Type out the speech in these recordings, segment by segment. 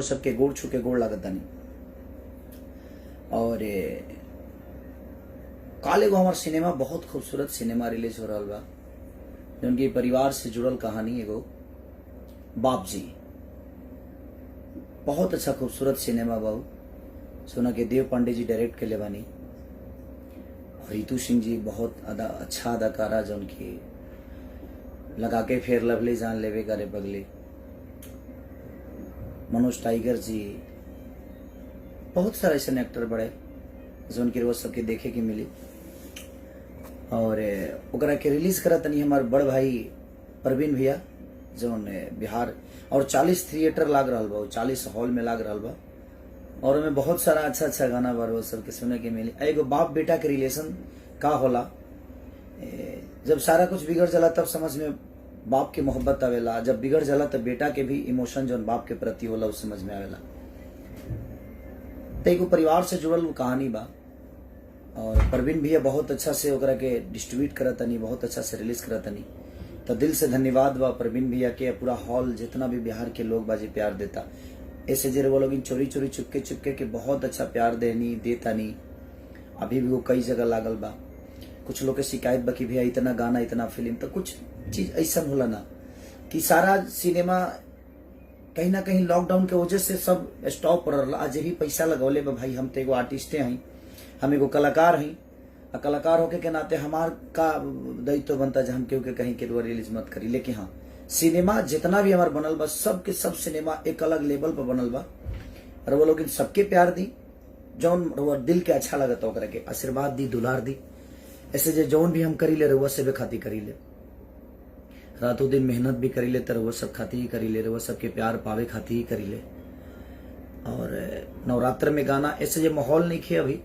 सबके गोड़ छू के गोड़ लागत नहीं। और काल एगो हमार सिनेमा बहुत खूबसूरत सिनेमा रिलीज हो रहा बा, उनके परिवार से जुड़ल कहानी एगो बाप जी। बहुत अच्छा खूबसूरत सिनेमा बाबू, सुना के देव पांडे जी डायरेक्ट के ले बानी। रितु सिंह जी बहुत अच्छा अदाकारा जो उनकी लगा के फेर लवली जान लेवे करे बगले। मनोज टाइगर जी, बहुत सारे ऐसे एक्टर बड़े जो उनकी रोज सबके देखे के मिली। और ओकरा के रिलीज करा तनी हमार बड़ भाई प्रवीण भैया जो बिहार, और 40 थिएटर लाग रहा बा, 40 हॉल में लाग रहा बा, और उनमें बहुत सारा अच्छा अच्छा गाना बा वो सबके सुने के मिली। एगो बाप बेटा के रिलेशन का होला, जब सारा कुछ बिगड़ जाला तब समझ में बाप के मोहब्बत आवेला, जब बिगड़ जाला तब बेटा के भी इमोशन जो बाप के प्रति होला उस समझ में आवेला। तो एगो परिवार से जुड़ल कहानी बा, और प्रवीण भैया बहुत अच्छा से ओकरा के डिस्ट्रीब्यूट करतनी, बहुत अच्छा से रिलीज करतनी। तो दिल से धन्यवाद बा प्रवीण भैया के, पूरा हॉल जितना भी बिहार के लोग बाजी प्यार देता। ऐसे जे वो लोग चोरी चोरी चुपके चुपके के बहुत अच्छा प्यार देता नहीं। अभी भी वो कई जगह लागल बा। कुछ लोग के शिकायत बा कि भैया इतना गाना इतना फिल्म, तो कुछ चीज ऐसा होला ना कि सारा सिनेमा कहीं ना कहीं लॉकडाउन के वजह से सब स्टॉप पर रहा। आज भी पैसा लगौले बा भाई, हम तो एगो आर्टिस्टे हैं, हम एगो कलाकार हैं, और कलाकार होके के नाते हमार का दायित्व बनता है हम केहू के कहीं के रिलीज मत करी। लेकिन हाँ, सिनेमा जितना भी हमार बनल बा सब के सब सिनेमा एक अलग लेवल पर बनल बा, और वो लोग सबके प्यार दी, जौन दिल के अच्छा लगता ओकरा के आशीर्वाद दी, दुलार दी। ऐसे जे जौन भी हम करी ले रहुआ से खाती करी ले, रातों दिन मेहनत भी करी ले तो रहुआ सब खाती ही करी ले, रहुआ सबके प्यार पावे खाती ही करी ले। और नवरात्र में गाना ऐसे जो माहौल नहीं खे, अभी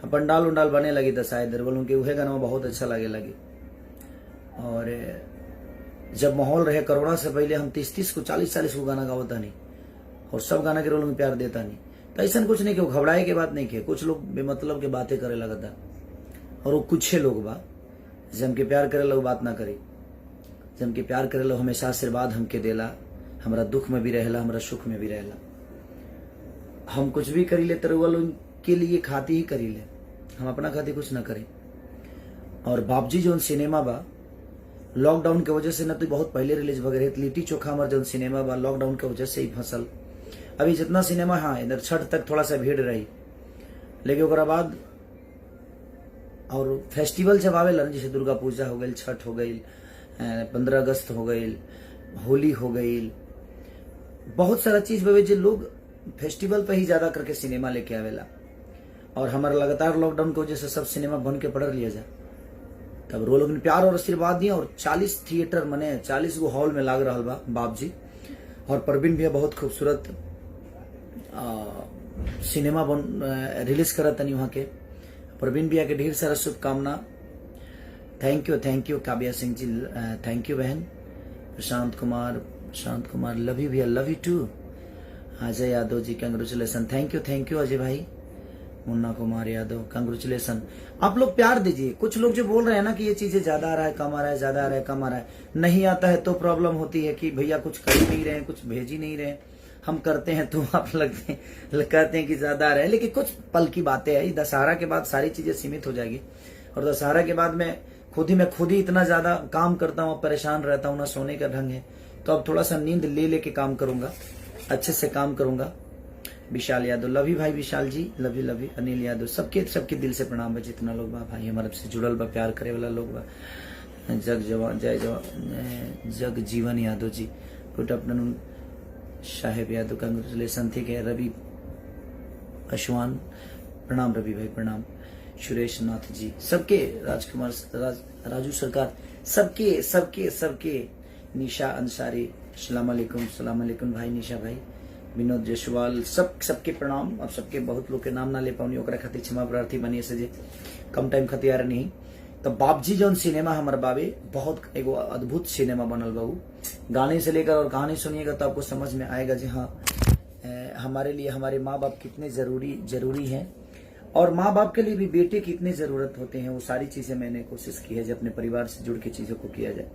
पंडाल उंडाल बने लगी तो शायद बोलूँ कि वह गाना बहुत अच्छा लगे लगे। और जब माहौल रहे कोरोना से पहले हम 30 को 40 को गाना गावता नहीं, और सब गाना के रोल में प्यार देता नहीं। तो ऐसा कुछ नहीं कि घबराए के बात नहीं किया, कुछ लोग बेमतलब के बातें करे लगता, और वो कुछ लोग बा जम के प्यार करे लोग बात ना करे, जम के प्यार करे लोग हमेशा आशीर्वाद हमके देला, हमारा दुख में भी रहेला, हमारा सुख में भी रहेला। हम कुछ भी करी ले तो वो लोग के लिए खाती ही करी ले, हम अपना खाती कुछ ना करें। और बाप जी जो सिनेमा बा लॉकडाउन के वजह से न तो बहुत पहले रिलीज वगैरह, लिट्टी चोखा हमारे जो सिनेमा बा लॉकडाउन के वजह से ही फसल। अभी जितना सिनेमा हाँ इधर छठ तक थोड़ा सा भीड़ रही, लेकिन ओकरा बाद और फेस्टिवल जब आवेला, जैसे दुर्गा पूजा हो गई, छठ हो गई, 15 अगस्त हो गई, होली हो गई, बहुत सारा चीज बवे जो लोग फेस्टिवल पे ही ज्यादा करके सिनेमा लेके आवेला। और हमारा लगातार लॉकडाउन की वजह से सब सिनेमा बन के पड़ लिया जाए, तब वो लोग ने प्यार और आशीर्वाद दिया। और 40 थिएटर मने 40 गो हॉल में लाग रहा बा बाप जी। और प्रवीण भैया बहुत खूबसूरत सिनेमा रिलीज करा तनी वहां के। प्रवीण भैया के ढेर सारा शुभकामना। Thank you Kavya Singh ji, thank you बहन। प्रशांत कुमार लव यू भैया, love you too. Ajay Yadav ji congratulation, thank you Ajay भाई। मुन्ना कुमार यादव कंग्रेचुलेसन। आप लोग प्यार दीजिए। कुछ लोग जो बोल रहे हैं ना कि ये चीजें ज्यादा आ रहा है, कम आ रहा है, ज्यादा आ रहा है, कम आ रहा है, नहीं आता है तो प्रॉब्लम होती है कि भैया कुछ कर ही नहीं रहे, कुछ भेज ही नहीं रहे। हम करते हैं तो आप कहते हैं कि ज्यादा आ रहा है, लेकिन कुछ पल की बातें हैं। दशहरा के बाद सारी चीजें सीमित हो जाएगी, और दशहरा के बाद मैं खुद ही इतना ज्यादा काम करता हूँ, परेशान रहता हूँ, ना सोने का ढंग है। तो अब थोड़ा सा नींद ले लेके काम करूंगा, अच्छे से काम करूंगा। विशाल यादव, लव यू भाई विशाल जी, लव यू। अनिल यादव, सबके दिल से प्रणाम है। जितना लोग बा भाई हमारे से जुड़ल बा, प्यार करे वाला लोग बा। जग जीवन यादव जी, गुड आफ्टरनून। साहेब यादव कंग्रेचुलेसन, ठीक है। रवि अश्वान, प्रणाम रवि भाई, प्रणाम। सुरेश नाथ जी, सबके, राजकुमार राजू सरकार, सबके। निशा अंसारी, सलाम अलैकुम भाई निशा भाई। विनोद जयसवाल, सबके प्रणाम। अब सबके बहुत लोग के नाम ना ले पाऊनी, ओकरा खातिर क्षमा प्रार्थी बनी से जे कम टाइम खातिर आ रहा नहीं। तो बाप जी जौन सिनेमा हमारे बाबे बहुत एगो अद्भुत सिनेमा बनल बाबू। गाने से लेकर और कहानी सुनिएगा तो आपको समझ में आएगा जी हाँ हमारे लिए हमारे माँ बाप कितने जरूरी हैं, और माँ बाप के लिए भी बेटे कितने जरूरत होते हैं। वो सारी चीजें मैंने कोशिश की है जब अपने परिवार से जुड़ के चीजों को किया जाए।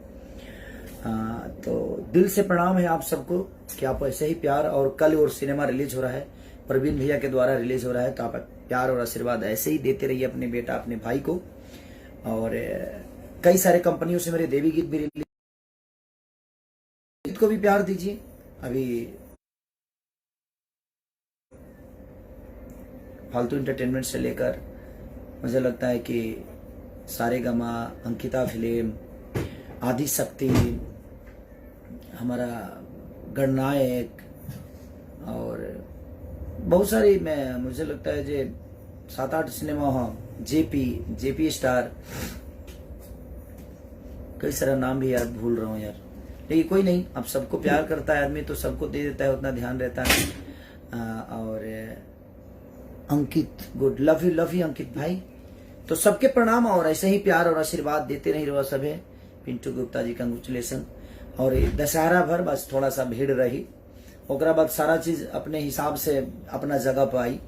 तो दिल से प्रणाम है आप सबको कि आप ऐसे ही प्यार, और कल और सिनेमा रिलीज हो रहा है, प्रवीण भैया के द्वारा रिलीज हो रहा है, तो आप प्यार और आशीर्वाद ऐसे ही देते रहिए अपने बेटा अपने भाई को। और कई सारे कंपनियों से मेरे देवी गीत भी रिलीज, गीत को भी प्यार दीजिए। अभी फालतू एंटरटेनमेंट से लेकर मुझे लगता है कि सारेगामा, अंकिता फिल्म, आदि शक्ति, हमारा गणनायक, और बहुत सारी, मुझे लगता है जे 7-8 सिनेमा हो, जेपी स्टार, कई सारा नाम भी यार भूल रहा हूँ यार, लेकिन कोई नहीं, अब सबको प्यार करता है आदमी तो सबको दे देता है, उतना ध्यान रहता है। और अंकित, गुड, लव यू अंकित भाई। तो सबके प्रणाम और ऐसे ही प्यार और आशीर्वाद देते रही रहो सब है। पिंटू गुप्ता जी कंग्रेचुलेसन। और दशहरा भर बस थोड़ा सा भीड़ रही, ओकरा बाद सारा चीज अपने हिसाब से अपना जगह पर आई।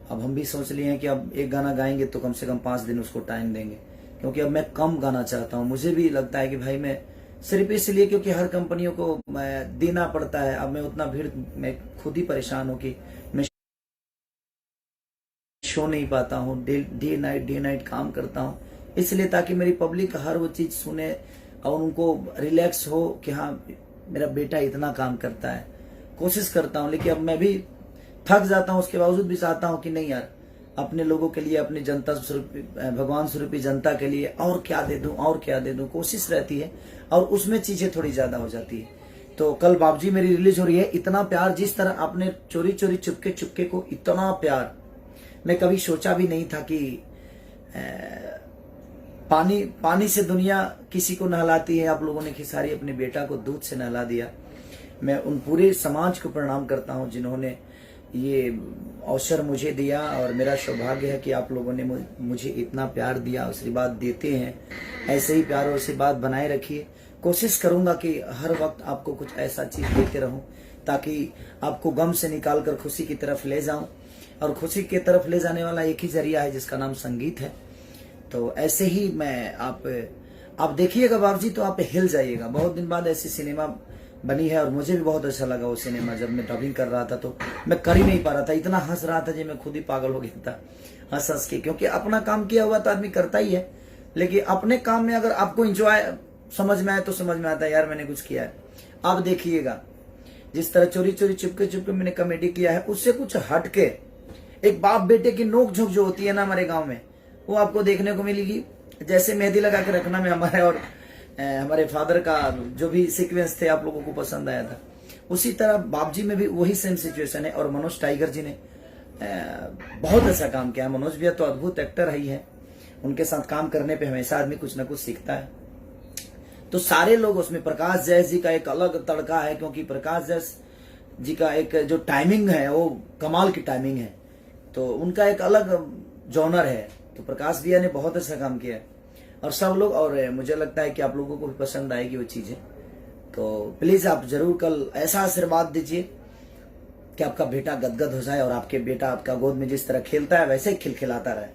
अब हम भी सोच लिए हैं कि अब एक गाना गाएंगे तो कम से कम 5 दिन उसको टाइम देंगे, क्योंकि अब मैं कम गाना चाहता हूँ। मुझे भी लगता है कि भाई मैं सिर्फ इसलिए क्योंकि हर कंपनियों को देना पड़ता है, अब मैं उतना भीड़, मैं खुद ही परेशान हूँ कि मैं शो नहीं पाता हूँ, डे नाइट काम करता हूँ, इसलिए ताकि मेरी पब्लिक हर वो चीज सुने और उनको रिलैक्स हो कि हाँ मेरा बेटा इतना काम करता है। कोशिश करता हूँ, लेकिन अब मैं भी थक जाता हूँ, उसके बावजूद भी चाहता हूँ कि नहीं यार, अपने लोगों के लिए, अपनी जनता स्वरूपी, भगवान स्वरूपी जनता के लिए और क्या दे दूं, कोशिश रहती है और उसमें चीजें थोड़ी ज्यादा हो जाती है। तो कल बाबूजी मेरी रिलीज हो रही है, इतना प्यार, जिस तरह आपने चोरी चुपके को इतना प्यार, मैं कभी सोचा भी नहीं था कि पानी से दुनिया किसी को नहलाती है। आप लोगों ने खिसारी अपने बेटा को दूध से नहला दिया। मैं उन पूरे समाज को प्रणाम करता हूं जिन्होंने ये अवसर मुझे दिया, और मेरा सौभाग्य है कि आप लोगों ने मुझे इतना प्यार दिया, आशीर्वाद देते हैं। ऐसे ही प्यार और आशीर्वाद बनाए रखिए। कोशिश करूंगा कि हर वक्त आपको कुछ ऐसा चीज देते रहूं ताकि आपको गम से निकाल कर खुशी की तरफ ले जाऊं, और खुशी की तरफ ले जाने वाला एक ही जरिया है जिसका नाम संगीत है। तो ऐसे ही मैं आप देखिएगा बाबूजी तो आप हिल जाइएगा। बहुत दिन बाद ऐसी सिनेमा बनी है और मुझे भी बहुत अच्छा लगा वो सिनेमा। जब मैं डबिंग कर रहा था तो मैं कर ही नहीं पा रहा था, इतना हंस रहा था जी, मैं खुद ही पागल हो गया था हंस के, क्योंकि अपना काम किया हुआ तो आदमी करता ही है, लेकिन अपने काम में अगर आपको एंजॉय समझ में आए तो समझ में आता है यार मैंने कुछ किया है। आप देखिएगा जिस तरह चोरी चुपके मैंने कॉमेडी किया है, उससे कुछ हटके एक बाप बेटे की नोक झोंक जो होती है ना हमारे गांव में, वो आपको देखने को मिलेगी। जैसे मेहंदी लगा के रखना में हमारे और हमारे फादर का जो भी सीक्वेंस थे आप लोगों को पसंद आया था, उसी तरह बापजी में भी वही सेम सिचुएशन है। और मनोज टाइगर जी ने बहुत अच्छा काम किया। मनोज भैया तो अद्भुत एक्टर ही है, उनके साथ काम करने पे हमेशा आदमी कुछ ना कुछ सीखता है। तो सारे लोग उसमें, प्रकाश जैस जी का एक अलग तड़का है, क्योंकि प्रकाश जैस जी का एक जो टाइमिंग है वो कमाल की टाइमिंग है, तो उनका एक अलग जॉनर है। तो प्रकाश भैया ने बहुत अच्छा काम किया है और सब लोग, और मुझे लगता है कि आप लोगों को भी पसंद आएगी वो चीजें। तो प्लीज आप जरूर कल ऐसा आशीर्वाद दीजिए कि आपका बेटा गदगद हो जाए और आपके बेटा आपका गोद में जिस तरह खेलता है वैसे ही खिलखिलाता रहे।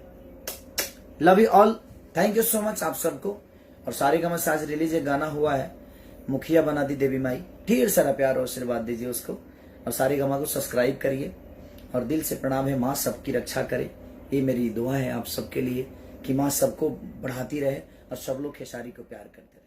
Love you all, thank you so much आप सबको। और सारेगामा से आज रिलीज एक गाना हुआ है, मुखिया बना दी देवी माई, ढेर सारा प्यार और आशीर्वाद दीजिए उसको, और सारेगामा को सब्सक्राइब करिए। और दिल से प्रणाम है, माँ सबकी रक्षा करे, ये मेरी दुआ है आप सबके लिए कि माँ सबको बढ़ाती रहे और सब लोग खेसारी को प्यार करते रहे।